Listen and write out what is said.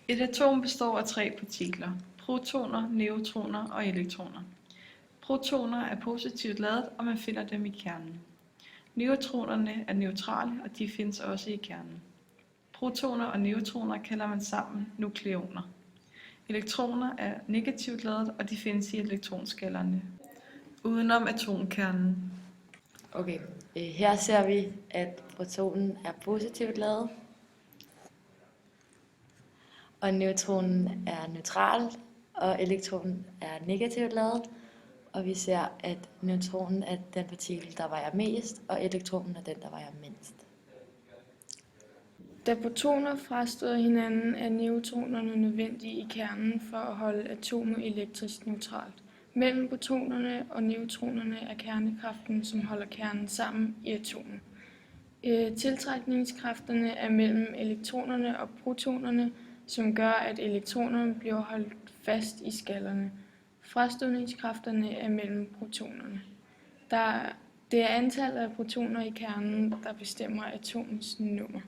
Et atom består af 3 partikler: protoner, neutroner og elektroner. Protoner er positivt ladet, og man finder dem i kernen. Neutronerne er neutrale, og de findes også i kernen. Protoner og neutroner kalder man sammen nukleoner. Elektroner er negativt ladet, og de findes i elektronskallerne udenom atomkernen. Okay, her ser vi, at protonen er positivt ladet, og neutronen er neutral, og elektronen er negativt ladet. Og vi ser, at neutronen er den partikel, der vejer mest, og elektronen er den, der vejer mindst. Da protoner frastøder hinanden, er neutronerne nødvendige i kernen for at holde atomet elektrisk neutralt. Mellem protonerne og neutronerne er kernekraften, som holder kernen sammen i atomet. Tiltrækningskræfterne er mellem elektronerne og protonerne, som gør, at elektronerne bliver holdt fast i skallerne. Frastødningskræfterne er mellem protonerne. Det er antallet af protoner i kernen, der bestemmer atomets nummer.